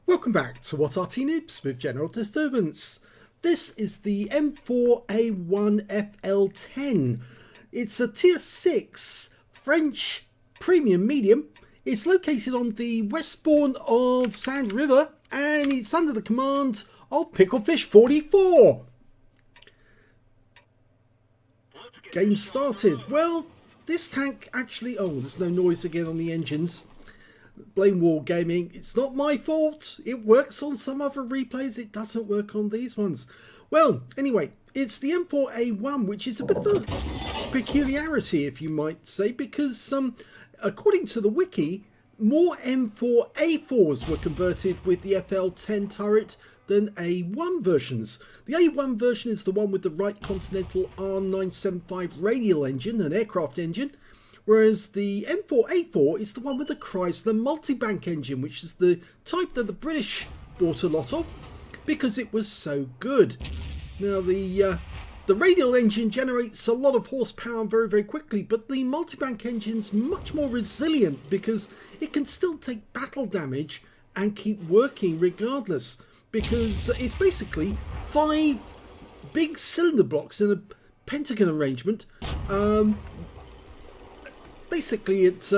Welcome back to What Arty Noobs with General Disturbance. This is the M4A1 FL10. It's a tier 6 French premium medium. It's located on the westbourne of Sand River and it's under the command of Picklefish44. Game started. Well, this tank actually... Oh, there's no noise again on the engines. Blame Wall Gaming. It's not my fault. It works on some other replays. It doesn't work on these ones. Well, anyway, it's the M4A1, which is a bit of a peculiarity, if you might say, because according to the wiki, more M4A4s were converted with the FL10 turret than A1 versions. The A1 version is the one with the Wright Continental R975 radial engine, an aircraft engine, whereas the M4A4 is the one with the Chrysler multi-bank engine, which is the type that the British bought a lot of because it was so good. Now the radial engine generates a lot of horsepower very, very quickly, but the multi-bank engine's much more resilient because it can still take battle damage and keep working regardless, because it's basically 5 big cylinder blocks in a pentagon arrangement. Basically, it's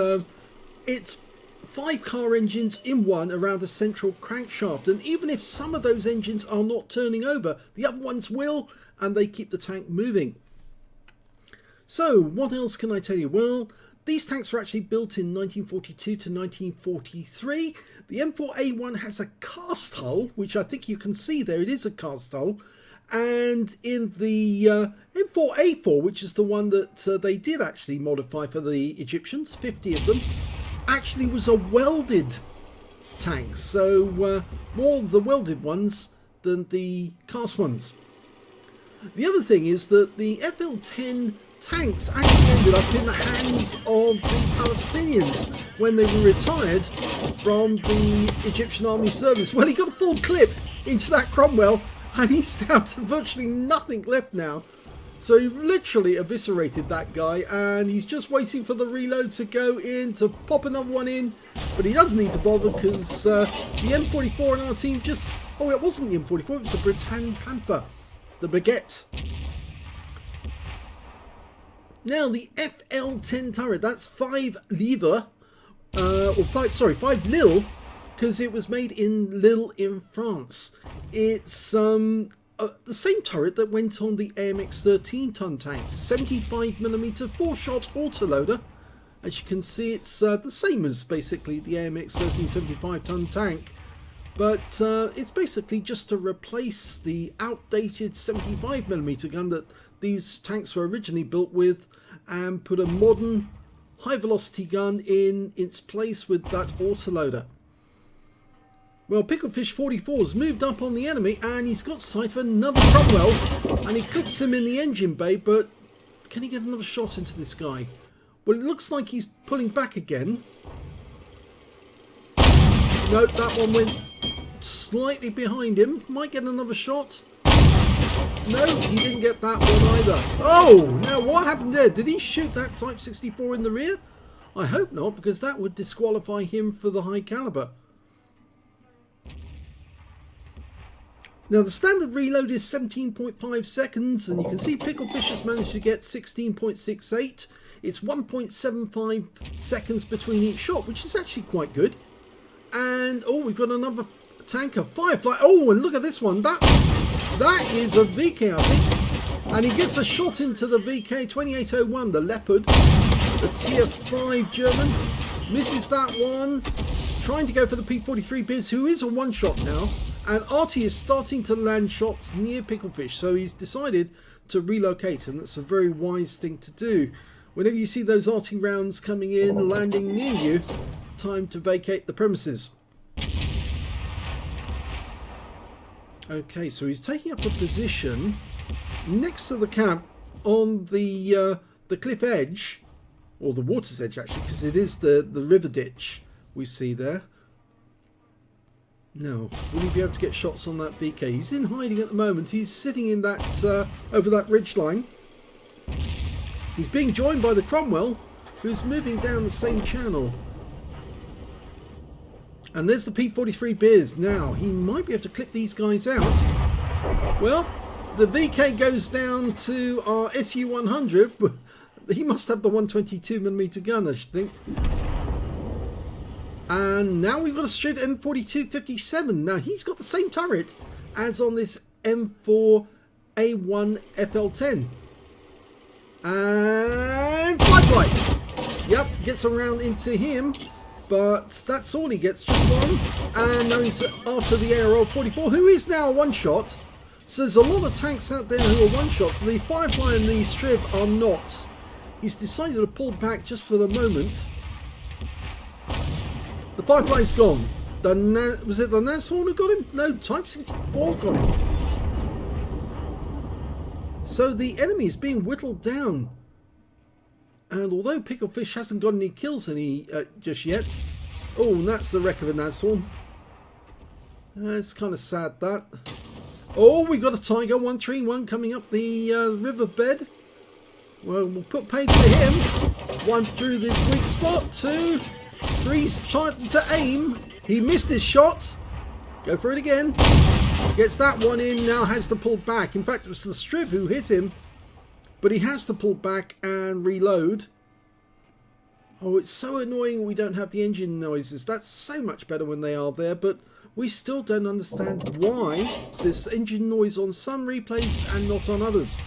5 car engines in one around a central crankshaft, and even if some of those engines are not turning over, the other ones will, and they keep the tank moving. So, what else can I tell you? Well, these tanks were actually built in 1942 to 1943. The M4A1 has a cast hull, which I think you can see there. It is a cast hull. And in the M4A4, which is the one that they did actually modify for the Egyptians, 50 of them, actually was a welded tank. So more of the welded ones than the cast ones. The other thing is that the FL10 tanks actually ended up in the hands of the Palestinians when they were retired from the Egyptian army service. Well, he got a full clip into that Cromwell, and he's down to virtually nothing left now. So he literally eviscerated that guy, and he's just waiting for the reload to go in to pop another one in. But he doesn't need to bother because the M44 in our team just... Oh, it wasn't the M44, it was the Britann Panther, the Baguette. Now the FL10 turret, that's 5 Lille, 5 Lille, because it was made in Lille in France. It's the same turret that went on the AMX 13-ton tanks, 75mm 4-shot autoloader. As you can see, it's the same as basically the AMX 13 75-ton tank, but it's basically just to replace the outdated 75mm gun that these tanks were originally built with, and put a modern high-velocity gun in its place with that autoloader. Well, Picklefish44 has moved up on the enemy, and he's got sight of another Cromwell, and he clips him in the engine bay, but can he get another shot into this guy? Well, it looks like he's pulling back again. No, that one went slightly behind him. Might get another shot. No, he didn't get that one either. Oh, now what happened there? Did he shoot that Type 64 in the rear? I hope not, because that would disqualify him for the high caliber. Now the standard reload is 17.5 seconds, and you can see Picklefish has managed to get 16.68. It's 1.75 seconds between each shot, which is actually quite good. And oh, we've got another tanker, Firefly. Oh, and look at this one. That is a VK, I think. And he gets a shot into the VK 2801, the Leopard, the tier 5 German. Misses that one. Trying to go for the P43 Biz, who is a one-shot now. And Arty is starting to land shots near Picklefish, so he's decided to relocate, and that's a very wise thing to do. Whenever you see those Arty rounds coming in, landing near you, time to vacate the premises. Okay, so he's taking up a position next to the camp on the cliff edge, or the water's edge actually, because it is the river ditch we see there. No, will he be able to get shots on that VK? He's in hiding at the moment. He's sitting in that over that ridge line. He's being joined by the Cromwell, who's moving down the same channel. And there's the P43 Beers. Now, he might be able to clip these guys out. Well, the VK goes down to our SU-100. He must have the 122mm gun, I should think. And now we've got a Striv M4257. Now, he's got the same turret as on this M4A1 FL10. And fly. Yep, gets around into him. But that's all he gets, just one. And now he's after the ARL-44, who is now a one-shot. So there's a lot of tanks out there who are one-shots. The Firefly and the Striv are not. He's decided to pull back just for the moment. The Firefly's gone. Was it the Nashorn who got him? No, Type 64 got him. So the enemy is being whittled down. And although Picklefish hasn't got any kills just yet. Oh, and that's the wreck of a Nashorn. It's kind of sad, that. Oh, we've got a Tiger 131 coming up the riverbed. Well, we'll put paid to him. One through this weak spot. 2, 3, trying to aim. He missed his shot. Go for it again. Gets that one in. Now has to pull back. In fact, it was the Striv who hit him. But he has to pull back and reload. Oh, it's so annoying we don't have the engine noises. That's so much better when they are there. But we still don't understand why there's engine noise on some replays and not on others.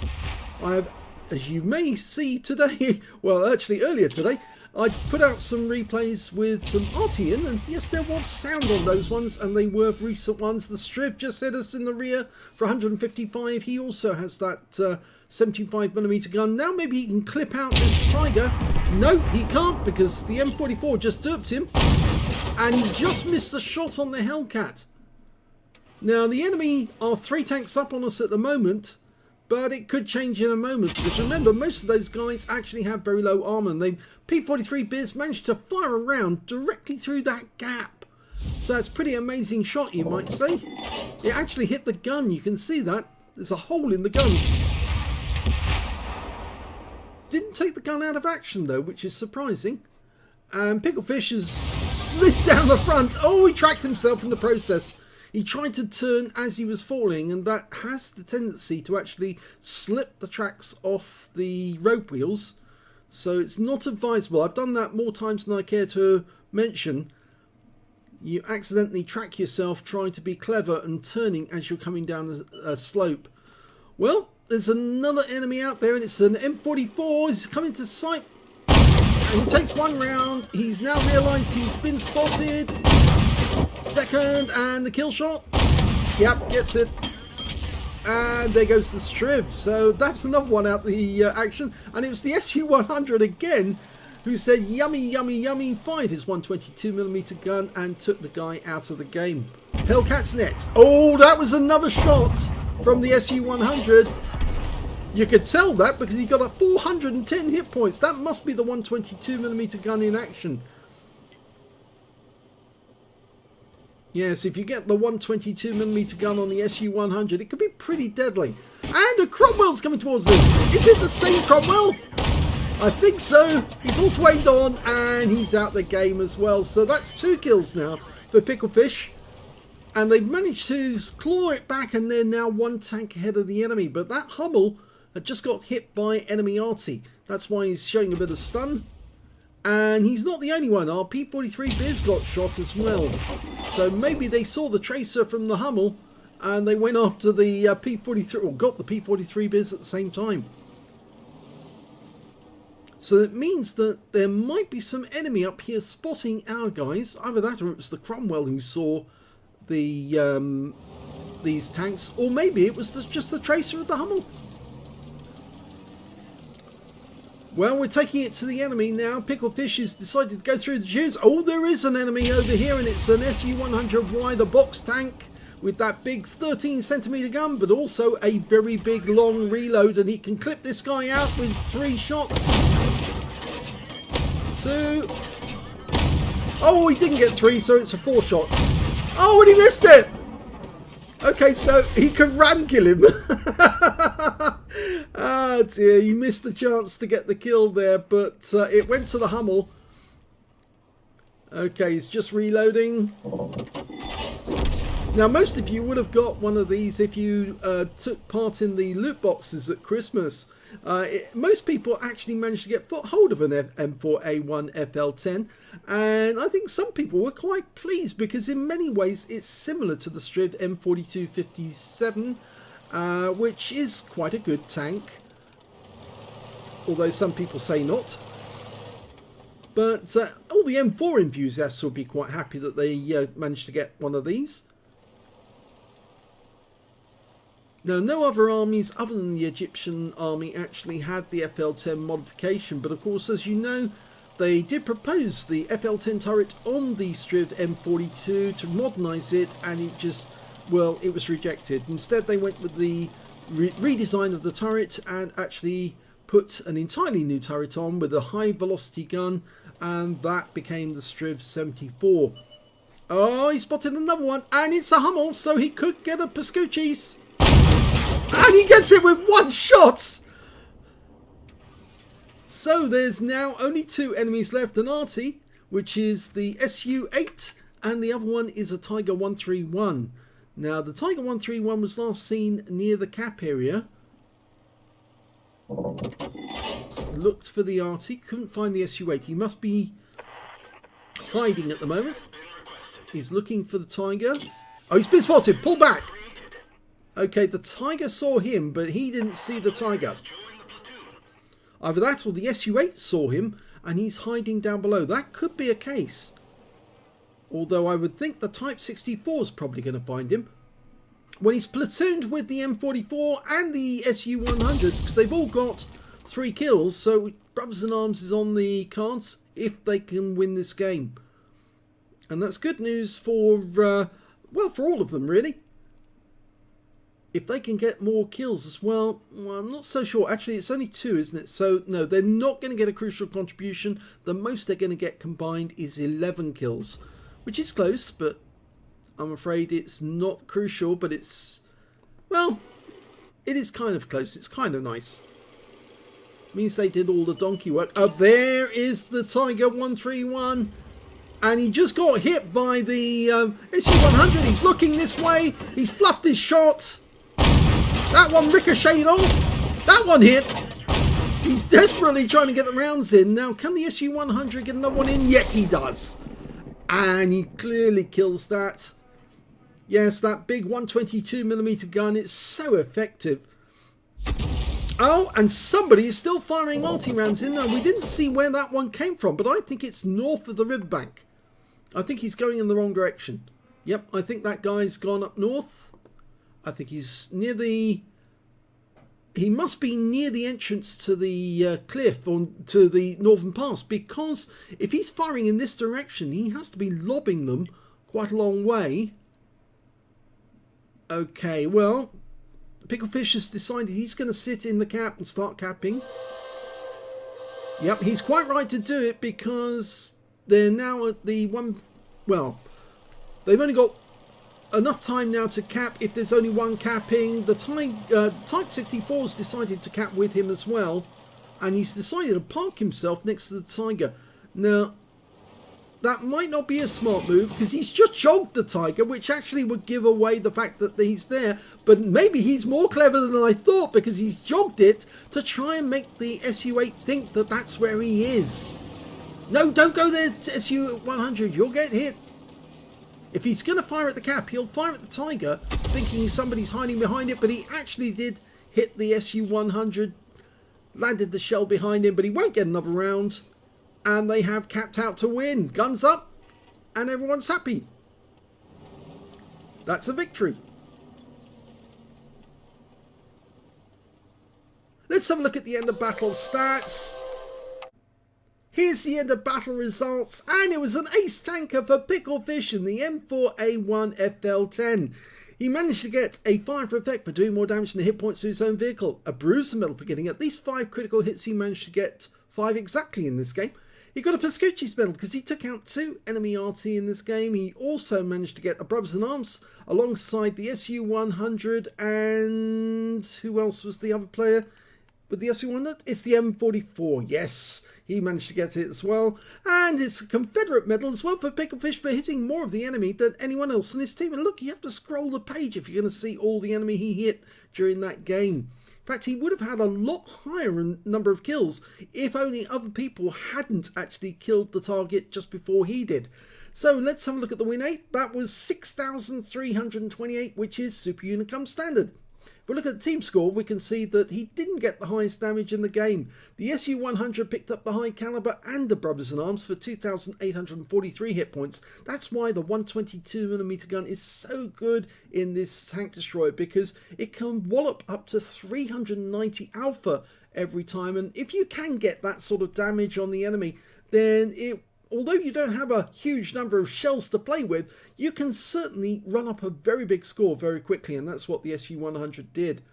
I have, as you may see today, well, actually earlier today, I put out some replays with some Arty in, and yes, there was sound on those ones, and they were recent ones. The Striv just hit us in the rear for 155. He also has that 75mm gun. Now maybe he can clip out this Tiger. No, he can't, because the M44 just duped him, and he just missed a shot on the Hellcat. Now the enemy are 3 tanks up on us at the moment, but it could change in a moment, because remember, most of those guys actually have very low armor, and they P43 Beers managed to fire a round directly through that gap. So it's a pretty amazing shot, you might say. It actually hit the gun, you can see that. There's a hole in the gun. Didn't take the gun out of action though, which is surprising. And Picklefish has slid down the front. Oh, he tracked himself in the process. He tried to turn as he was falling, and that has the tendency to actually slip the tracks off the rope wheels. So it's not advisable. I've done that more times than I care to mention. You accidentally track yourself trying to be clever and turning as you're coming down a slope. Well, there's another enemy out there, and it's an M44. He's coming to sight. And he takes one round. He's now realised he's been spotted. Second, and the kill shot. Yep, gets it. And there goes the Striv. So that's another one out the action. And it was the SU-100 again who said yummy, yummy, yummy, fired his 122mm gun and took the guy out of the game. Hellcat's next. Oh, that was another shot from the SU-100. You could tell that because he got a 410 hit points. That must be the 122mm gun in action. Yes, if you get the 122mm gun on the SU-100, it could be pretty deadly. And a Cromwell's coming towards us. Is it the same Cromwell? I think so. He's auto-aimed on, and he's out the game as well. So that's 2 kills now for Picklefish. And they've managed to claw it back, and they're now 1 tank ahead of the enemy. But that Hummel had just got hit by enemy Arty. That's why he's showing a bit of stun. And he's not the only one. Our P43 Beers got shot as well. So maybe they saw the tracer from the Hummel and they went after the P43, or got the P43 Beers at the same time. So it means that there might be some enemy up here spotting our guys. Either that or it was the Cromwell who saw the these tanks, or maybe it was just the tracer of the Hummel. Well, we're taking it to the enemy now. Picklefish has decided to go through the dunes. Oh, there is an enemy over here, and it's an SU-100Y, the box tank, with that big 13cm gun, but also a very big long reload, and he can clip this guy out with 3 shots. 2. Oh, he didn't get 3, so it's a 4 shot. Oh, and he missed it! Okay, so he could ram kill him. Ah dear, he missed the chance to get the kill there, but it went to the Hummel. Okay, he's just reloading. Now, most of you would have got one of these if you took part in the loot boxes at Christmas. Most people actually managed to get hold of an M4A1 FL10, and I think some people were quite pleased because in many ways it's similar to the Striv M4257, which is quite a good tank, although some people say not. But all the M4 enthusiasts will be quite happy that they managed to get one of these. Now, no other armies other than the Egyptian army actually had the FL10 modification, but of course, as you know, they did propose the FL10 turret on the Striv M42 to modernise it, and it just, well, it was rejected. Instead, they went with the redesign of the turret and actually put an entirely new turret on with a high velocity gun, and that became the Striv 74. Oh, he spotted another one, and it's a Hummel, so he could get a Pascucci's. And he gets it with one shot! So there's now only two enemies left, an Arty, which is the SU-8, and the other one is a Tiger 131. Now, the Tiger 131 was last seen near the cap area. Looked for the Arty, couldn't find the SU-8. He must be hiding at the moment. He's looking for the Tiger. Oh, he's been spotted! Pull back! Okay, the Tiger saw him, but he didn't see the Tiger. Either that or the SU-8 saw him, and he's hiding down below. That could be a case. Although I would think the Type 64 is probably going to find him. When he's platooned with the M44 and the SU-100, because they've all got 3 kills, so Brothers in Arms is on the cards if they can win this game. And that's good news for, well, for all of them, really. If they can get more kills as well, I'm not so sure. Actually, it's only 2, isn't it? So, no, they're not going to get a crucial contribution. The most they're going to get combined is 11 kills, which is close, but I'm afraid it's not crucial, but it's, well, it is kind of close. It's kind of nice. Means they did all the donkey work. Oh, there is the Tiger 131. And he just got hit by the SU-100. He's looking this way. He's fluffed his shot. That one ricocheted off. That one hit. He's desperately trying to get the rounds in. Now, can the SU-100 get another one in? Yes, he does. And he clearly kills that. Yes, that big 122mm gun. It's so effective. Oh, and somebody is still firing Arty rounds in. Now, we didn't see where that one came from, but I think it's north of the riverbank. I think he's going in the wrong direction. Yep, I think that guy's gone up north. I think he's near the... He must be near the entrance to the cliff, or to the northern pass, because if he's firing in this direction, he has to be lobbing them quite a long way. Okay, well, Picklefish has decided he's going to sit in the cap and start capping. Yep, he's quite right to do it, because they're now at the one... Well, they've only got enough time now to cap if there's only one capping. The Type 64's decided to cap with him as well, and he's decided to park himself next to the Tiger. Now, that might not be a smart move, because he's just jogged the Tiger, which actually would give away the fact that he's there. But maybe he's more clever than I thought, because he's jogged it to try and make the SU-8 think that that's where he is. No, don't go there, SU-100. You'll get hit. If he's going to fire at the cap, he'll fire at the Tiger, thinking somebody's hiding behind it, but he actually did hit the SU-100, landed the shell behind him, but he won't get another round, and they have capped out to win. Guns up, and everyone's happy. That's a victory. Let's have a look at the end of battle stats. Here's the end of battle results, and it was an ace tanker for Picklefish in the M4A1 FL10. He managed to get a fire effect for doing more damage than the hit points to his own vehicle, a bruiser medal for getting at least 5 critical hits. He managed to get 5 exactly in this game. He got a Pascucci's medal because he took out 2 enemy Arty in this game. He also managed to get a Brothers in Arms alongside the SU-100, and who else was the other player with the SU-100? It's the M44, yes. He managed to get it as well. And it's a Confederate medal as well for Picklefish for hitting more of the enemy than anyone else in his team. And look, you have to scroll the page if you're going to see all the enemy he hit during that game. In fact, he would have had a lot higher number of kills if only other people hadn't actually killed the target just before he did. So let's have a look at the win rate. That was 6,328, which is Super Unicum standard. If we look at the team score, we can see that he didn't get the highest damage in the game. The SU-100 picked up the high caliber and the Brothers in Arms for 2,843 hit points. That's why the 122mm gun is so good in this tank destroyer, because it can wallop up to 390 alpha every time. And if you can get that sort of damage on the enemy, then although you don't have a huge number of shells to play with, you can certainly run up a very big score very quickly, and that's what the SU-100 did.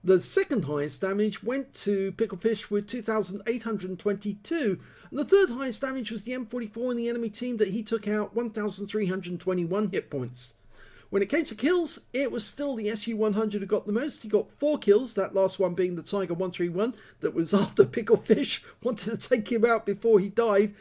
The second highest damage went to Picklefish with 2,822, and the third highest damage was the M4A1 in the enemy team that he took out 1,321 hit points. When it came to kills, it was still the SU-100 who got the most. He got 4 kills, that last one being the Tiger 131 that was after Picklefish wanted to take him out before he died.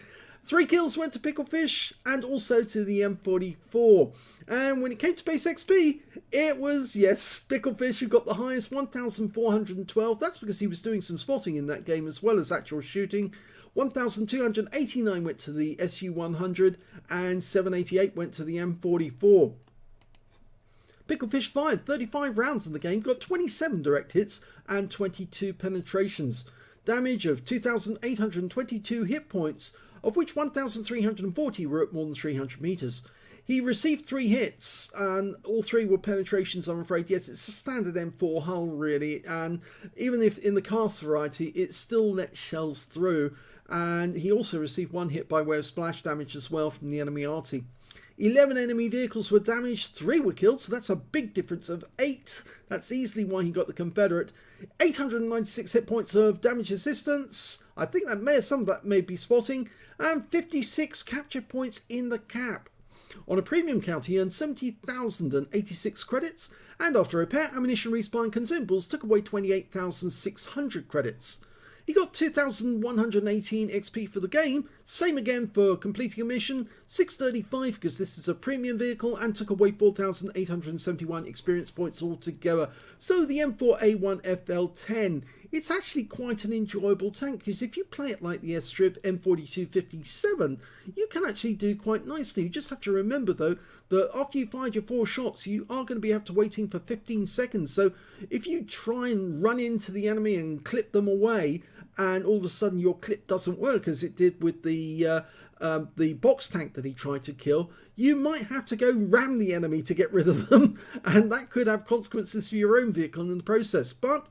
3 kills went to Picklefish and also to the M4A1. And when it came to base XP, it was, yes, Picklefish who got the highest, 1,412. That's because he was doing some spotting in that game as well as actual shooting. 1,289 went to the SU-100 and 788 went to the M4A1. Picklefish fired 35 rounds in the game, got 27 direct hits and 22 penetrations. Damage of 2,822 hit points, of which 1,340 were at more than 300 meters. He received 3 hits, and all 3 were penetrations, I'm afraid. Yes, it's a standard M4 hull, really, and even if in the cast variety, it still let shells through. And he also received 1 hit by way of splash damage as well from the enemy Arty. 11 enemy vehicles were damaged, 3 were killed, so that's a big difference of 8. That's easily why he got the Confederate. 896 hit points of damage assistance. I think that some of that may be spotting. And 56 capture points in the cap. On a premium count, he earned 70,086 credits, and after repair, ammunition, respawn, and consumables took away 28,600 credits. He got 2,118 XP for the game, same again for completing a mission, 635 because this is a premium vehicle, and took away 4,871 experience points altogether. So the M4A1 FL 10, it's actually quite an enjoyable tank, because if you play it like the S-Strip M4257, you can actually do quite nicely. You just have to remember though, that after you fired your 4 shots, you are going to be waiting for 15 seconds. So if you try and run into the enemy and clip them away, and all of a sudden your clip doesn't work as it did with the box tank that he tried to kill, you might have to go ram the enemy to get rid of them, and that could have consequences for your own vehicle in the process. But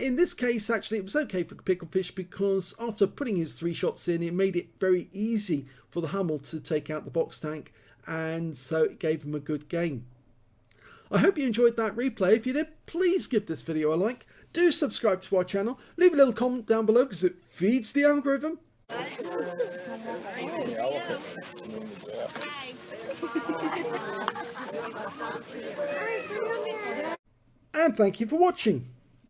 in this case, actually, it was okay for Picklefish, because after putting his 3 shots in, it made it very easy for the Hummel to take out the box tank, and so it gave him a good game. I hope you enjoyed that replay. If you did, please give this video a like. Do subscribe to our channel. Leave a little comment down below because it feeds the algorithm. And thank you for watching.